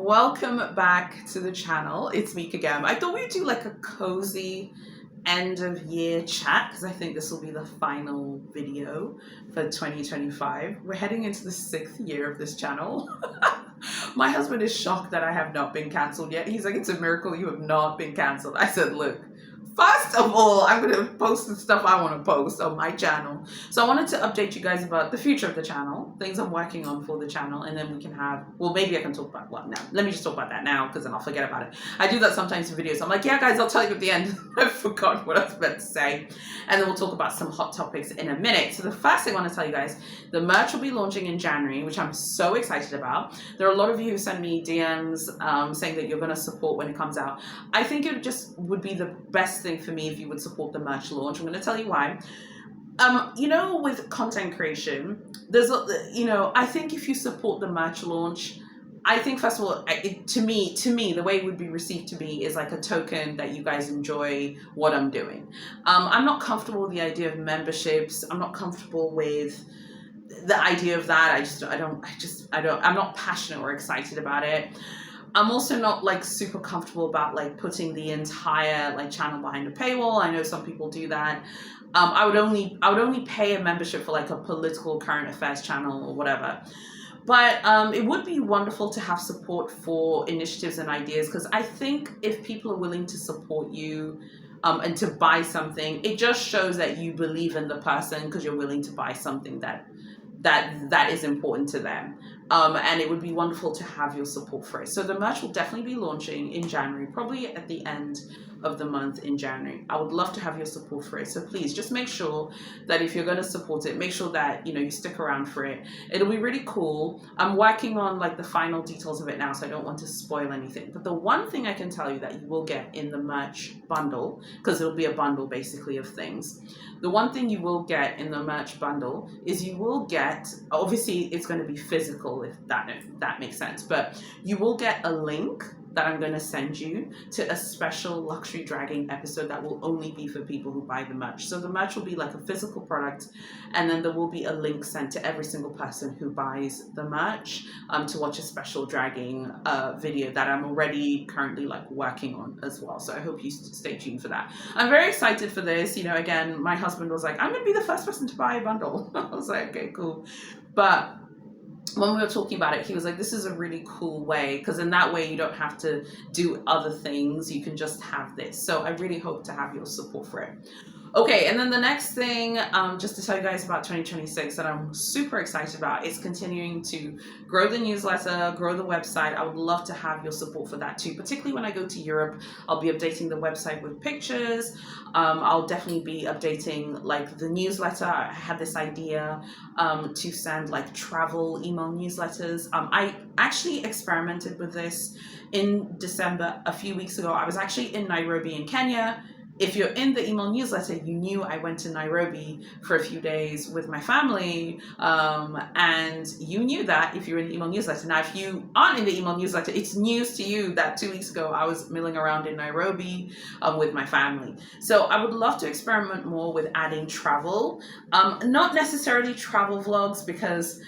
welcome back to the channel. It's me again. I thought we'd do like a cozy end of year chat because I think this will be the final video for 2025. We're heading into the 6th year of this channel. My husband is shocked that I have not been cancelled yet. He's like, it's a miracle you have not been cancelled. I said, look, first of all, I'm going to post the stuff I want to post on my channel. So I wanted to update you guys about the future of the channel, things I'm working on for the channel, and then we can have, well, maybe I can talk about what now. Let me just talk about that now because then I'll forget about it. I do that sometimes in videos. I'm like, yeah, guys, I'll tell you at the end. I forgot what I was meant to say. And then we'll talk about some hot topics in a minute. So the first thing I want to tell you guys, the merch will be launching in January, which I'm so excited about. There are a lot of you who send me DMs saying that you're going to support when it comes out. I think it just would be the best thing for me if you would support the merch launch. I'm going to tell you why. With content creation, there's I think if you support the merch launch, I think first of all, to me, the way it would be received to me is like a token that you guys enjoy what I'm doing. I'm not comfortable with the idea of memberships. I'm not comfortable with the idea of that. I'm not passionate or excited about it. I'm also not like super comfortable about like putting the entire like channel behind a paywall. I know some people do that. I would only pay a membership for like a political current affairs channel or whatever. But it would be wonderful to have support for initiatives and ideas, because I think if people are willing to support you and to buy something, it just shows that you believe in the person because you're willing to buy something that is important to them. And it would be wonderful to have your support for it. So the merch will definitely be launching in January, probably at the end of the month in January. I would love to have your support for it. So please just make sure that if you're going to support it, make sure that you stick around for it. It'll be really cool. I'm working on like the final details of it now, so I don't want to spoil anything. But the one thing I can tell you that you will get in the merch bundle, because it'll be a bundle basically of things. The one thing you will get in the merch bundle is you will get, obviously it's going to be physical if that makes sense, but you will get a link that I'm going to send you to a special luxury dragging episode that will only be for people who buy the merch. So the merch will be like a physical product, and then there will be a link sent to every single person who buys the merch to watch a special dragging video that I'm already currently like working on as well. So I hope you stay tuned for that. I'm very excited for this. Again, my husband was like, I'm going to be the first person to buy a bundle. I was like, okay, cool. But when we were talking about it, he was like, this is a really cool way, because in that way you don't have to do other things. You can just have this. So I really hope to have your support for it. Okay, and then the next thing, just to tell you guys about 2026 that I'm super excited about, is continuing to grow the newsletter, grow the website. I would love to have your support for that too, particularly when I go to Europe. I'll be updating the website with pictures. I'll definitely be updating like the newsletter. I had this idea to send like travel email newsletters. I actually experimented with this in December a few weeks ago. I was actually in Nairobi in Kenya. If you're in the email newsletter, you knew I went to Nairobi for a few days with my family, and you knew that if you're in the email newsletter. Now, if you aren't in the email newsletter, it's news to you that 2 weeks ago I was milling around in Nairobi with my family. So I would love to experiment more with adding travel, not necessarily travel vlogs, because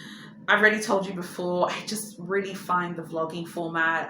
I've already told you before, I just really find the vlogging format,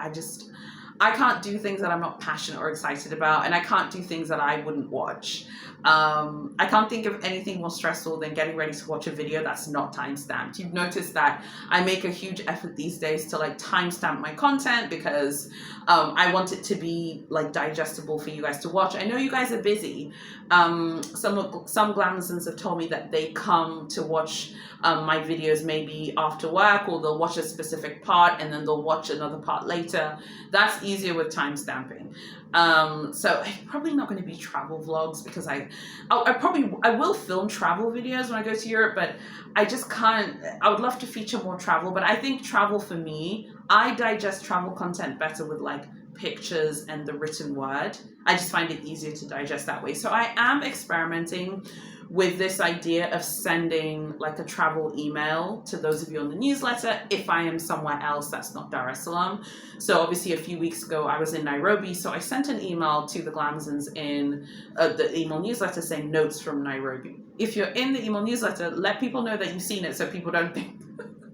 I can't do things that I'm not passionate or excited about, and I can't do things that I wouldn't watch. I can't think of anything more stressful than getting ready to watch a video that's not time-stamped. You've noticed that I make a huge effort these days to like time-stamp my content because I want it to be like digestible for you guys to watch. I know you guys are busy. Some Glamazons have told me that they come to watch my videos maybe after work, or they'll watch a specific part and then they'll watch another part later. That's easier with time stamping. So I'm probably not going to be travel vlogs, because I will film travel videos when I go to Europe, but I just can't. I would love to feature more travel, but I think travel for me, I digest travel content better with like pictures and the written word. I just find it easier to digest that way. So I am experimenting with this idea of sending like a travel email to those of you on the newsletter if I am somewhere else that's not Dar es Salaam. So obviously a few weeks ago I was in Nairobi, so I sent an email to the Glamazons in the email newsletter saying notes from Nairobi. If you're in the email newsletter, let people know that you've seen it so people don't think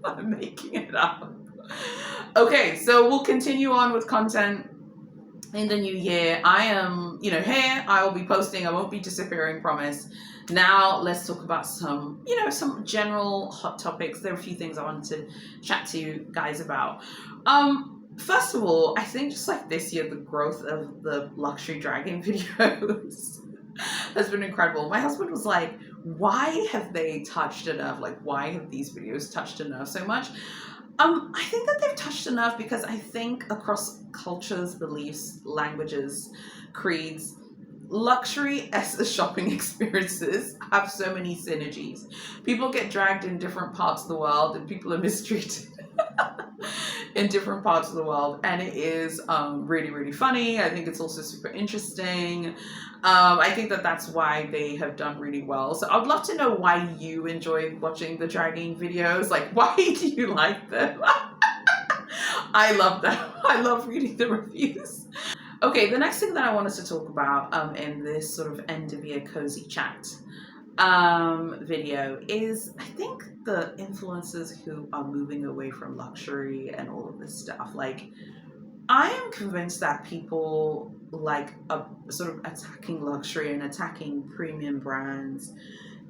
I'm making it up. Okay, so we'll continue on with content in the new year. I am, here I will be posting. I won't be disappearing, promise. Now let's talk about some, some general hot topics. There are a few things I wanted to chat to you guys about. First of all, I think just like this year, the growth of the luxury dragging videos has been incredible. My husband was like, why have they touched a nerve? Like, why have these videos touched a nerve so much? I think that they've touched a nerve because I think across cultures, beliefs, languages, creeds, luxury as a shopping experiences have so many synergies. People get dragged in different parts of the world and people are mistreated in different parts of the world, and it is really, really funny. I think it's also super interesting. I think that that's why they have done really well. So I'd love to know why you enjoy watching the dragging videos. Like, why do you like them? I love them. I love reading the reviews. Okay, the next thing that I wanted to talk about in this sort of end of year cozy chat video is, I think, the influencers who are moving away from luxury and all of this stuff. Like, I am convinced that people like sort of attacking luxury and attacking premium brands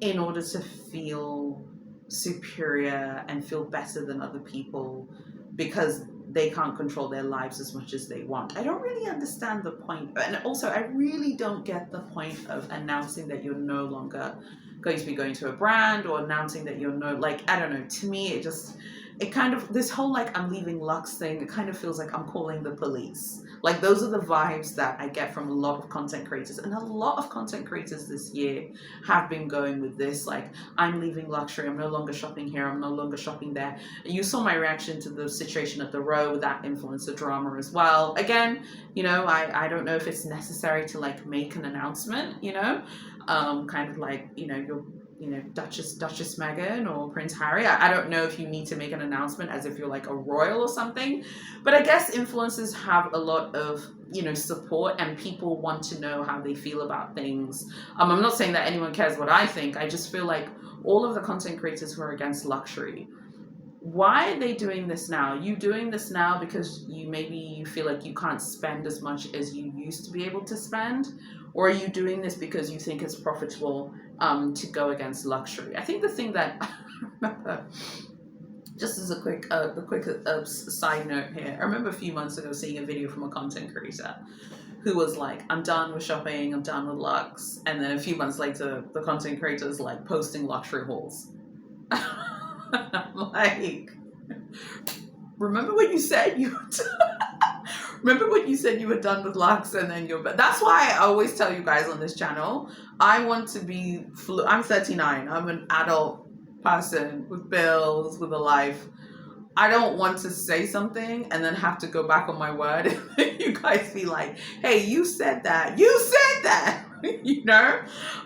in order to feel superior and feel better than other people because they can't control their lives as much as they want. I don't really understand the point. And also, I really don't get the point of announcing that you're no longer going to be going to a brand, or announcing that you're I don't know. To me, it kind of, this whole like I'm leaving Lux thing, it kind of feels like I'm calling the police. Like, those are the vibes that I get from a lot of content creators, and a lot of content creators this year have been going with this, like, I'm leaving luxury, I'm no longer shopping here, I'm no longer shopping there. You saw my reaction to the situation at the Row with that influencer drama as well. Again, I don't know if it's necessary to like make an announcement, kind of like, Duchess Meghan or Prince Harry. I don't know if you need to make an announcement as if you're like a royal or something, but I guess influencers have a lot of, support, and people want to know how they feel about things. I'm not saying that anyone cares what I think. I just feel like all of the content creators who are against luxury, why are they doing this now? You doing this now because you feel like you can't spend as much as you used to be able to spend? Or are you doing this because you think it's profitable to go against luxury? I think the thing that I remember, just as a quick side note here, I remember a few months ago seeing a video from a content creator who was like, I'm done with shopping, I'm done with Lux. And then a few months later, the content creator is like posting luxury hauls. I'm like, remember when you said you were done with Lux, and then that's why I always tell you guys on this channel, I want to be I'm 39, I'm an adult person with bills, with a life. I don't want to say something and then have to go back on my word and you guys be like, hey, you said that.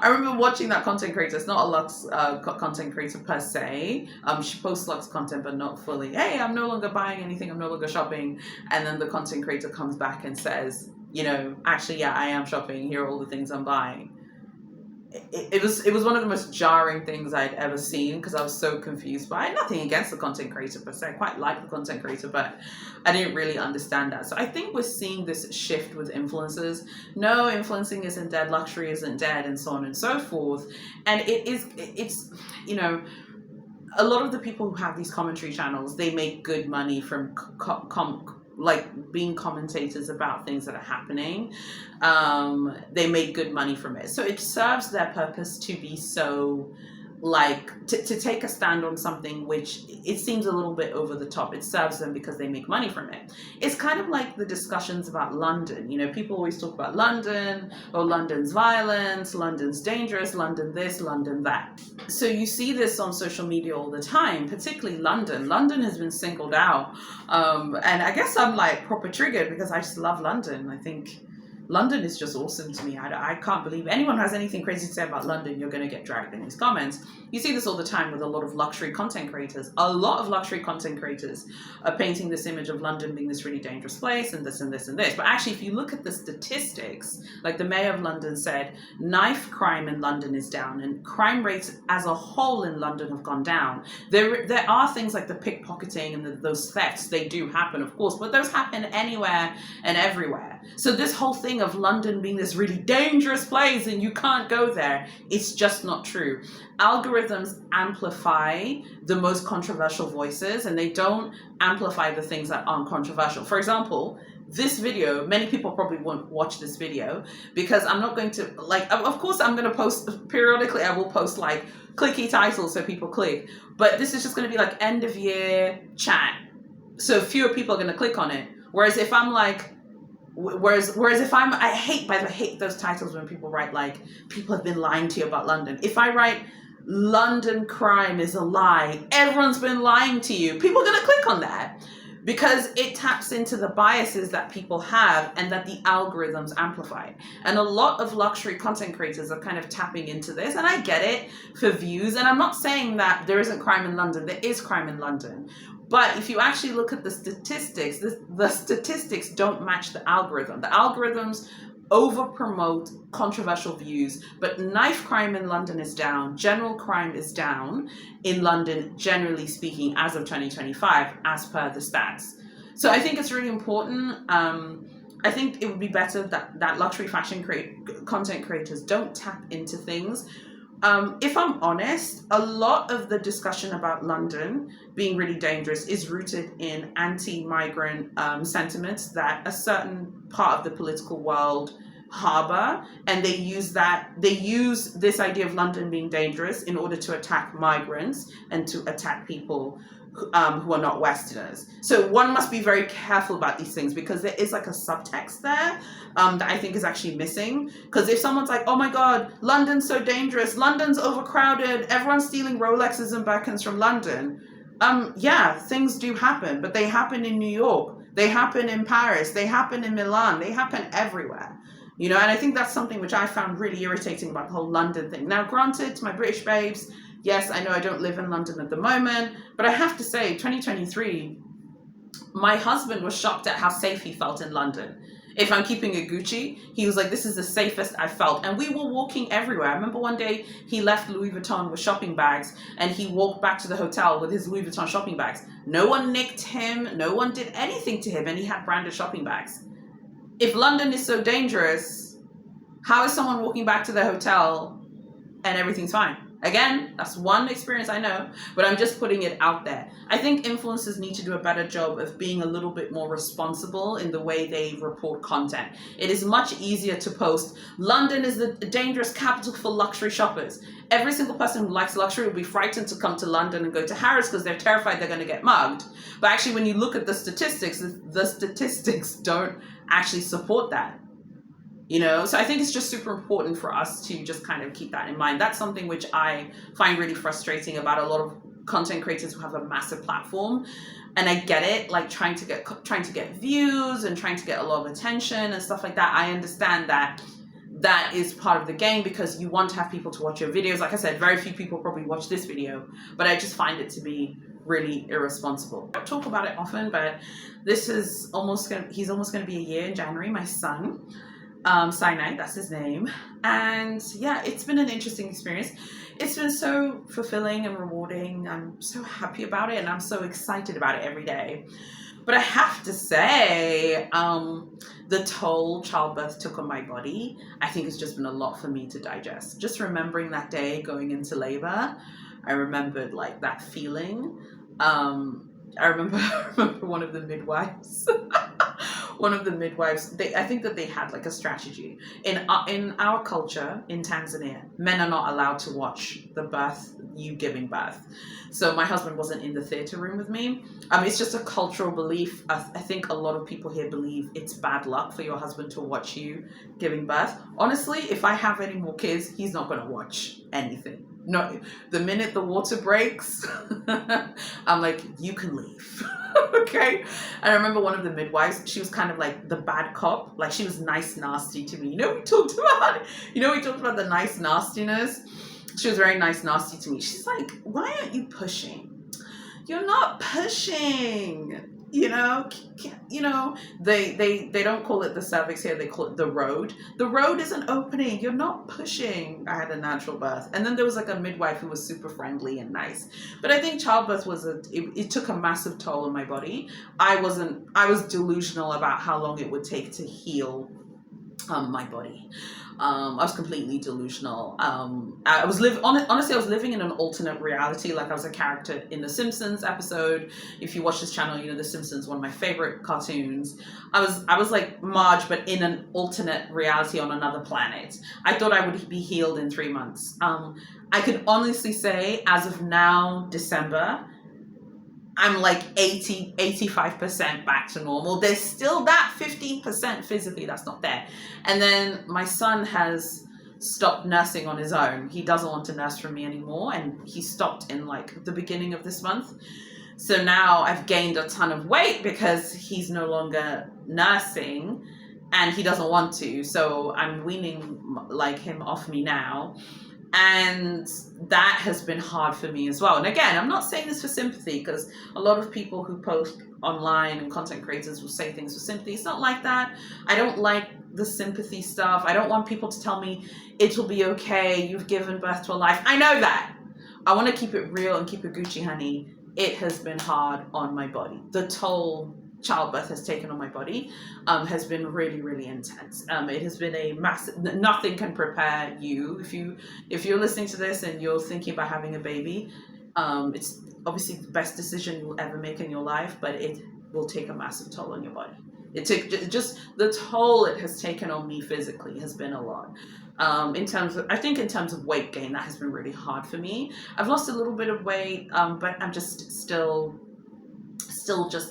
I remember watching that content creator. It's not a Lux content creator per se. She posts Lux content, but not fully. Hey, I'm no longer buying anything, I'm no longer shopping. And then the content creator comes back and says, actually, yeah, I am shopping, here are all the things I'm buying. It was one of the most jarring things I'd ever seen, because I was so confused by it. Nothing against the content creator per se. I quite like the content creator, but I didn't really understand that. So I think we're seeing this shift with influencers. No, influencing isn't dead, luxury isn't dead, and so on and so forth. And it's a lot of the people who have these commentary channels, they make good money from like being commentators about things that are happening. They make good money from it, so it serves their purpose to be so like to take a stand on something which it seems a little bit over the top. It serves them because they make money from it. It's kind of like the discussions about London. People always talk about London, or London's violence, London's dangerous, London this, London that. So you see this on social media all the time, particularly London. London has been singled out, and I guess I'm like proper triggered because I just love London. I think London is just awesome to me. I can't believe anyone who has anything crazy to say about London, you're going to get dragged in these comments. You see this all the time with a lot of luxury content creators. A lot of luxury content creators are painting this image of London being this really dangerous place and this and this and this. But actually, if you look at the statistics, like the mayor of London said, knife crime in London is down and crime rates as a whole in London have gone down. There are things like the pickpocketing and those thefts. They do happen, of course, but those happen anywhere and everywhere. So this whole thing of London being this really dangerous place and you can't go there, it's just not true. Algorithms amplify the most controversial voices and they don't amplify the things that aren't controversial. For example, this video, many people probably won't watch this video because I'm not going to, like, of course I'm going to post, periodically I will post like clicky titles so people click, but this is just going to be like end of year chat. So fewer people are going to click on it. Whereas if I'm like, I hate those titles when people write like, people have been lying to you about London. If I write, London crime is a lie, everyone's been lying to you, people are going to click on that because it taps into the biases that people have and that the algorithms amplify. And a lot of luxury content creators are kind of tapping into this, and I get it, for views. And I'm not saying that there isn't crime in London, there is crime in London. But if you actually look at the statistics, the statistics don't match the algorithm. The algorithms over-promote controversial views, but knife crime in London is down, general crime is down in London, generally speaking, as of 2025, as per the stats. So I think it's really important. I think it would be better that luxury fashion content creators don't tap into things. If I'm honest, a lot of the discussion about London being really dangerous is rooted in anti-migrant sentiments that a certain part of the political world harbor, and they use this idea of London being dangerous in order to attack migrants and to attack people who are not Westerners. So one must be very careful about these things because there is like a subtext there that I think is actually missing. Because if someone's like, oh my God, London's so dangerous, London's overcrowded, everyone's stealing Rolexes and Birkins from London. Yeah, things do happen, but they happen in New York, they happen in Paris, they happen in Milan, they happen everywhere. You know, and I think that's something which I found really irritating about the whole London thing. Now, granted, to my British babes, yes, I know I don't live in London at the moment, but I have to say, 2023, my husband was shocked at how safe he felt in London. If I'm keeping it Gucci, he was like, this is the safest I felt. And we were walking everywhere. I remember one day he left Louis Vuitton with shopping bags and he walked back to the hotel with his Louis Vuitton shopping bags. No one nicked him. No one did anything to him. And he had branded shopping bags. If London is so dangerous, how is someone walking back to the hotel and everything's fine? Again, that's one experience I know, but I'm just putting it out there. I think influencers need to do a better job of being a little bit more responsible in the way they report content. It is much easier to post, London is the dangerous capital for luxury shoppers. Every single person who likes luxury will be frightened to come to London and go to Harrods because they're terrified they're going to get mugged. But actually, when you look at the statistics don't actually support that. You know, so I think it's just super important for us to just kind of keep that in mind. That's something which I find really frustrating about a lot of content creators who have a massive platform. And I get it, like trying to get views and trying to get a lot of attention and stuff like that. I understand that that is part of the game because you want to have people to watch your videos. Like I said, very few people probably watch this video, but I just find it to be really irresponsible. I don't talk about it often, but this is he's almost going to be a year in January, my son. Sinai, that's his name. And yeah, it's been an interesting experience. It's been so fulfilling and rewarding. I'm so happy about it and I'm so excited about it every day. But I have to say, the toll childbirth took on my body, I think it's just been a lot for me to digest. Just remembering that day going into labor, I remembered like that feeling. I remember one of the midwives. I think that they had like a strategy. In our culture in Tanzania, men are not allowed to watch the birth, you giving birth. So my husband wasn't in the theater room with me. It's just a cultural belief. I think a lot of people here believe it's bad luck for your husband to watch you giving birth. Honestly, if I have any more kids, he's not going to watch anything. No, the minute the water breaks, I'm like, you can leave. Okay. I remember one of the midwives, she was kind of like the bad cop. Like she was nice, nasty to me. We talked about it. We talked about the nice nastiness. She was very nice, nasty to me. She's like, why aren't you pushing? You're not pushing. They don't call it the cervix here, they call it the road. The road isn't opening. You're not pushing. I had a natural birth. And then there was like a midwife who was super friendly and nice. But I think childbirth it took a massive toll on my body. I was delusional about how long it would take to heal my body. I was completely delusional. Honestly, I was living in an alternate reality. Like I was a character in the Simpsons episode. If you watch this channel, the Simpsons, one of my favorite cartoons. I was like Marge, but in an alternate reality on another planet. I thought I would be healed in 3 months. I could honestly say, as of now, December, I'm like 85% back to normal. There's still that 15% physically that's not there. And then my son has stopped nursing on his own. He doesn't want to nurse from me anymore. And he stopped in like the beginning of this month. So now I've gained a ton of weight because he's no longer nursing and he doesn't want to. So I'm weaning like him off me now. And that has been hard for me as well. And again, I'm not saying this for sympathy, because a lot of people who post online and content creators will say things for sympathy. It's not like that. I don't like the sympathy stuff. I don't want people to tell me it'll be okay, you've given birth to a life. I know that. I want to keep it real and keep it Gucci, honey. It has been hard on my body. The toll childbirth has taken on my body has been really, really intense. It has been a massive, nothing can prepare you. If you're listening to this and you're thinking about having a baby, it's obviously the best decision you'll ever make in your life, but it will take a massive toll on your body. Just the toll it has taken on me physically has been a lot. In terms of weight gain, that has been really hard for me. I've lost a little bit of weight, but I'm just still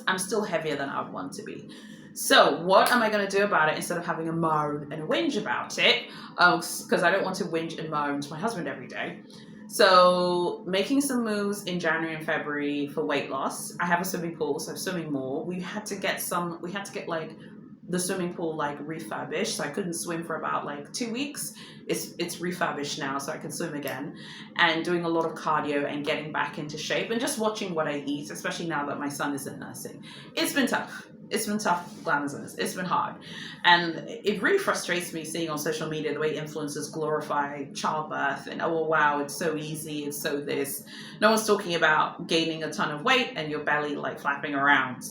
I'm still heavier than I would want to be. So what am I going to do about it instead of having a moan and a whinge about it? Because I don't want to whinge and moan to my husband every day. So making some moves in January and February for weight loss. I have a swimming pool, so I'm swimming more. We had to get like the swimming pool like refurbished, so I couldn't swim for about like 2 weeks. It's refurbished now, so I can swim again, and doing a lot of cardio and getting back into shape and just watching what I eat, especially now that my son isn't nursing. It's been tough. It's been tough, Glamazons. It's been hard. And it really frustrates me seeing on social media the way influencers glorify childbirth and, oh, wow, it's so easy, it's so this. No one's talking about gaining a ton of weight and your belly like flapping around.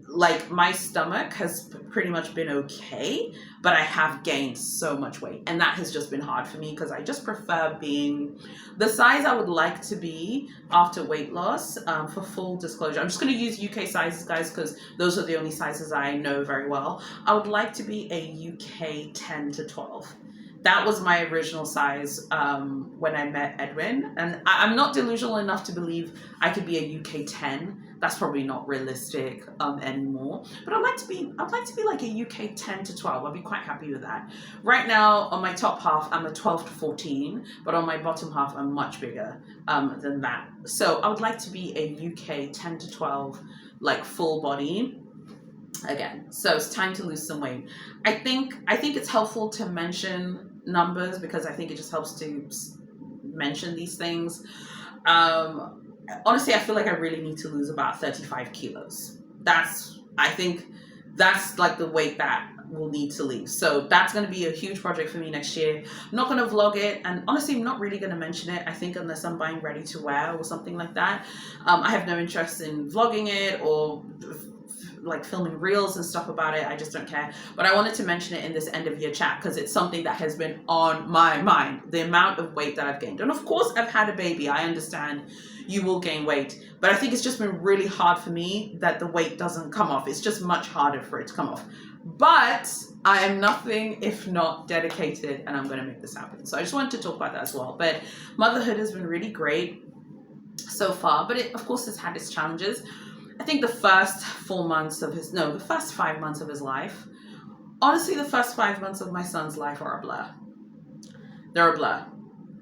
Like my stomach has pretty much been okay, but I have gained so much weight, and that has just been hard for me because I just prefer being the size I would like to be after weight loss. For full disclosure, I'm just going to use UK sizes, guys, because those are the only sizes I know very well. I would like to be a UK 10 to 12. That was my original size when I met Edwin, and I'm not delusional enough to believe I could be a UK 10. That's probably not realistic anymore. But I'd like to be like a UK 10 to 12. I'd be quite happy with that. Right now, on my top half, I'm a 12 to 14, but on my bottom half, I'm much bigger than that. So I would like to be a UK 10 to 12, like full body. Again, so it's time to lose some weight. I think it's helpful to mention numbers because I think it just helps to mention these things. Honestly, I feel like I really need to lose about 35 kilos. I think that's like the weight that will need to leave. So that's going to be a huge project for me next year. I'm not going to vlog it, and honestly, I'm not really going to mention it, I think, unless I'm buying ready to wear or something like that. I have no interest in vlogging it or like filming reels and stuff about it. I just don't care. But I wanted to mention it in this end of year chat because it's something that has been on my mind, the amount of weight that I've gained. And of course, I've had a baby. I understand you will gain weight, but I think it's just been really hard for me that the weight doesn't come off. It's just much harder for it to come off. But I am nothing if not dedicated, and I'm going to make this happen. So I just wanted to talk about that as well. But motherhood has been really great so far, but it, of course, has had its challenges. I think the first 5 months of his life, honestly, the first 5 months of my son's life are a blur. They're a blur.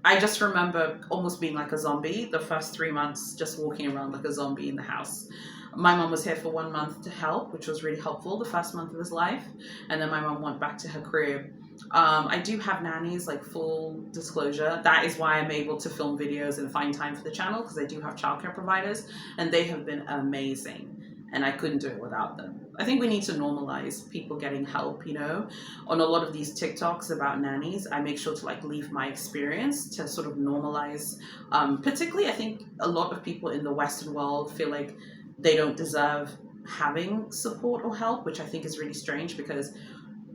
I just remember almost being like a zombie the first 3 months, just walking around like a zombie in the house. My mom was here for 1 month to help, which was really helpful the first month of his life. And then my mom went back to her crib. I do have nannies, like full disclosure. That is why I'm able to film videos and find time for the channel, because I do have childcare providers and they have been amazing. And I couldn't do it without them. I think we need to normalize people getting help, you know. On a lot of these TikToks about nannies, I make sure to like leave my experience to sort of normalize. Particularly, I think a lot of people in the Western world feel like they don't deserve having support or help, which I think is really strange, because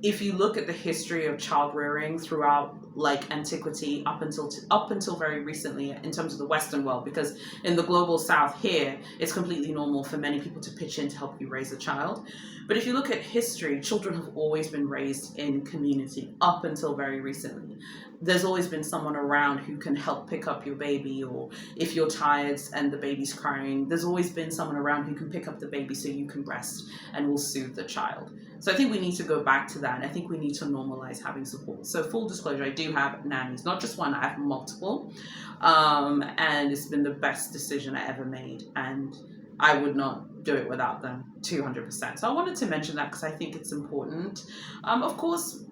if you look at the history of child rearing throughout like antiquity up until very recently in terms of the Western world, because in the global South here it's completely normal for many people to pitch in to help you raise a child. But if you look at history, children have always been raised in community up until very recently. There's always been someone around who can help pick up your baby, or if you're tired and the baby's crying, there's always been someone around who can pick up the baby so you can rest and will soothe the child. So I think we need to go back to that, and I think we need to normalize having support. So full disclosure, I do have nannies, not just one, I have multiple, and it's been the best decision I ever made, and I would not do it without them, 200%. So I wanted to mention that because I think it's important. Of course,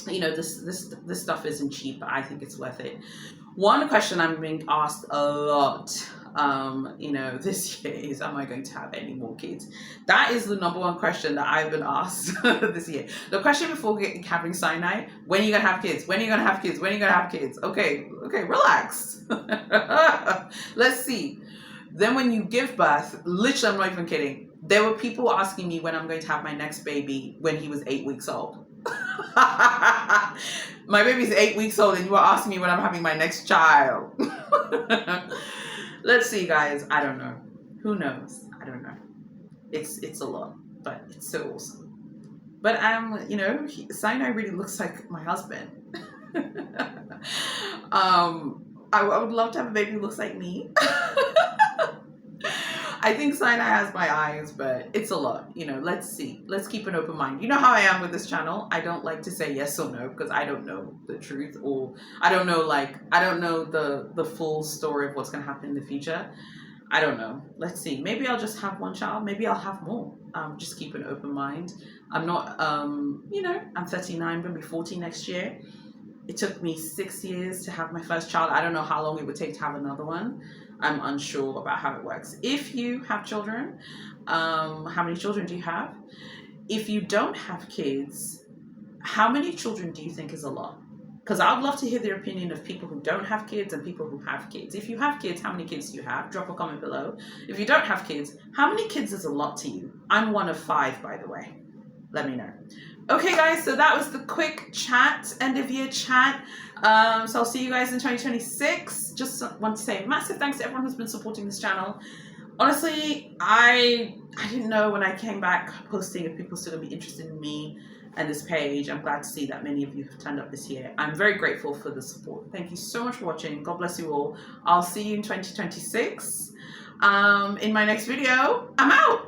you know, this stuff isn't cheap, but I think it's worth it. One question I'm being asked a lot, you know, this year is, am I going to have any more kids? That is the number one question that I've been asked this year. The question before having Sinai: when are you gonna have kids? When are you gonna have kids? When are you gonna have kids? Okay, relax. Let's see. Then when you give birth, literally, I'm not even kidding, there were people asking me when I'm going to have my next baby when he was 8 weeks old. My baby's 8 weeks old and you are asking me when I'm having my next child. Let's see, guys. I don't know. Who knows? I don't know. It's a lot, but it's so awesome. But you know, Sinai really looks like my husband. I would love to have a baby who looks like me. I think Sinai has my eyes, but it's a lot. You know, let's see. Let's keep an open mind. You know how I am with this channel. I don't like to say yes or no because I don't know the truth, or I don't know the full story of what's going to happen in the future. I don't know. Let's see. Maybe I'll just have one child. Maybe I'll have more. Just keep an open mind. I'm not, you know, I'm 39, going to be 40 next year. It took me 6 years to have my first child. I don't know how long it would take to have another one. I'm unsure about how it works. If you have children, how many children do you have? If you don't have kids, how many children do you think is a lot? Because I would love to hear the opinion of people who don't have kids and people who have kids. If you have kids, how many kids do you have? Drop a comment below. If you don't have kids, how many kids is a lot to you? I'm one of 5, by the way. Let me know. Okay, guys, so that was the quick chat, end of year chat. So I'll see you guys in 2026. Just want to say massive thanks to everyone who's been supporting this channel. Honestly, I didn't know when I came back posting if people still gonna be interested in me and this page. I'm glad to see that many of you have turned up this year. I'm very grateful for the support. Thank you so much for watching. God bless you all. I'll see you in 2026. In my next video. I'm out.